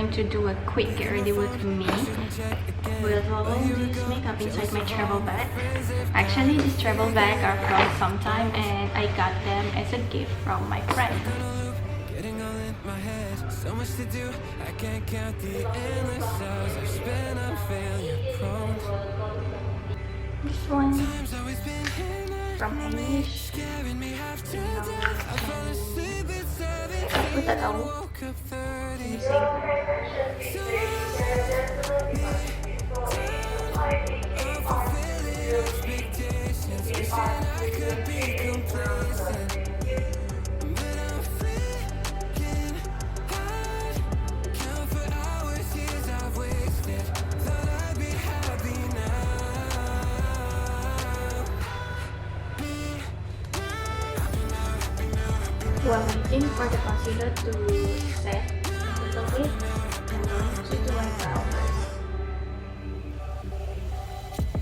going to do a quick get ready with me. With all this makeup inside my travel bag. Actually, these travel bags are from sometime and I got them as a gift from my friend. So much to do, I can't count the endless hours I've spent on failure prone. This one from English. Aku tak tahu. While waiting for the concealer to set a little bit, I'm going to do my brow first.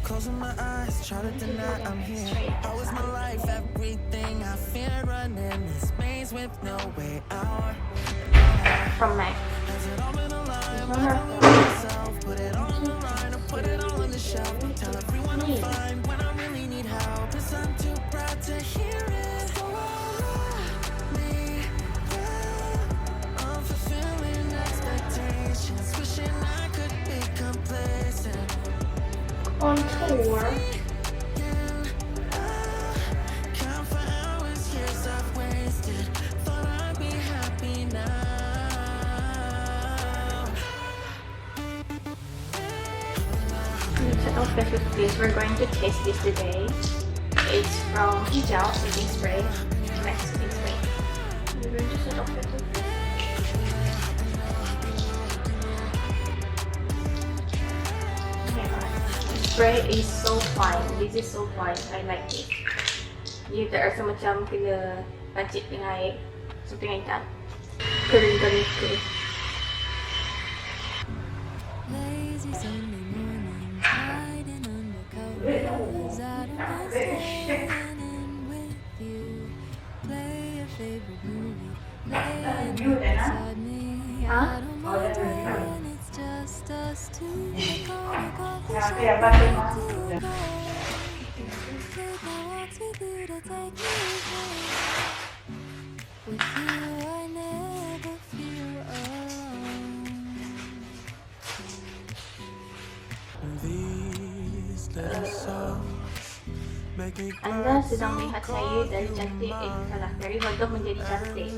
Closing my eyes, try to deny I'm here. How is my life? Everything I fear, running this maze with no way out. From MAC. Put it all on the line, put it all on the shelf. Tell everyone I'm fine when I really need help. 'Cause I'm too proud to hear it. Wishing I could be complacent. On tour. Count for hours, years I've wasted. Thought I'd be happy now. Set of special please. We're going to taste this today. It's from Hijau setting spray. Next setting spray. We're going to set off special. Spray is so fine. This is so fine. I like it. Dia tak rasa macam kena pancit dengan air. Something like that. Kering-kering ke. Hah? Anda sedang melihat saya dari cantik, dari bodoh menjadi cantik.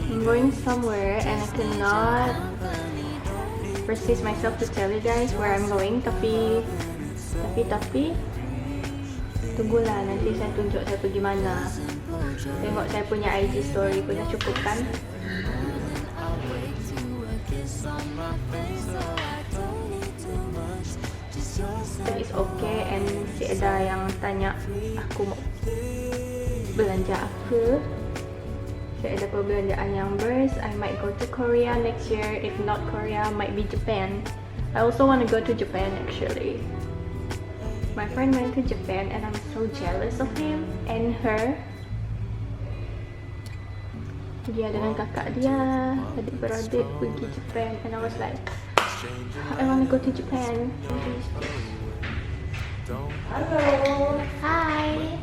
I'm going somewhere and I cannot persist myself to tell you guys where I'm going, tapi tunggulah nanti saya tunjuk saya pergi mana. Tengok saya punya IG story pun dah cukup kan? It's okay, and si ada yang tanya aku mau belanja apa. Si ada perbelanjaan yang burst. I might go to Korea next year. If not Korea, might be Japan. I also want to go to Japan actually. My friend went to Japan and I'm so jealous of him and her. Dia dengan kakak dia, adik-beradik pergi Japan, and I was like, I want to go to Japan. Halo. Hai.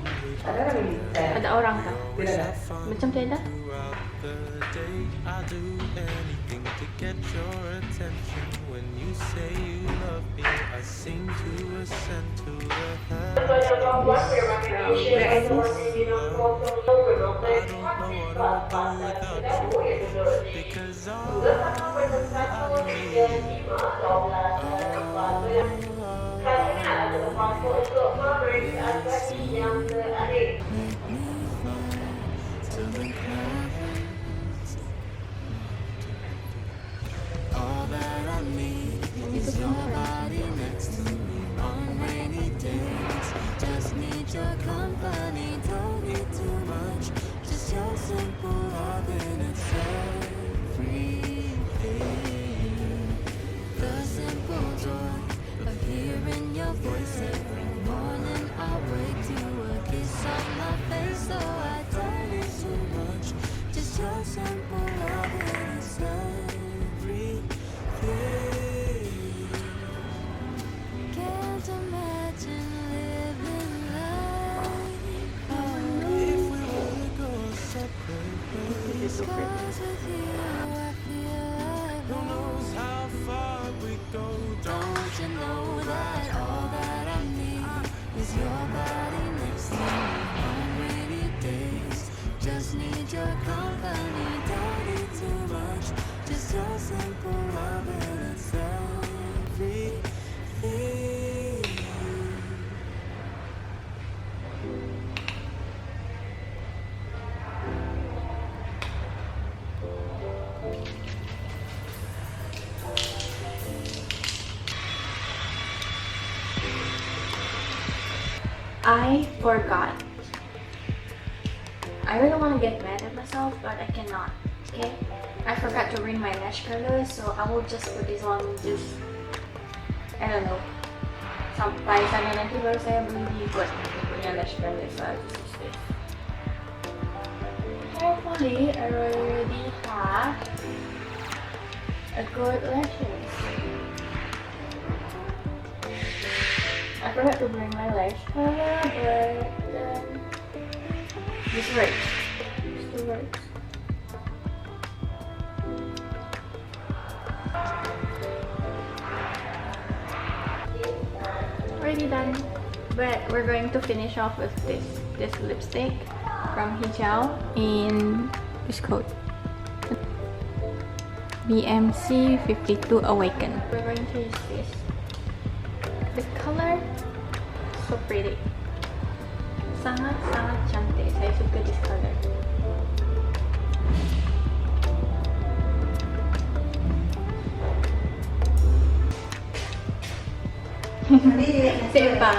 Ada orang kah? Macam tiada. All that I need is your body next to me on rainy days. Just need your company, don't need too much. Just your simple love and it's everything. The simple joy I forgot. I really want to get mad at myself, but I cannot. Okay? I forgot to bring my lash color, so I will just put this on. Just I don't know. Sampai sana nanti baru saya beli buat punya lash color. So I'll just use this. Hopefully, I already have a good lashes. I forgot to bring my lash color, but this works. This still works. Already done. But we're going to finish off with this lipstick from Hijau in this code. BMC 52 Awaken. We're going to use this. The color so pretty. Sangat-sangat cantik. Saya suka this color. Siapa?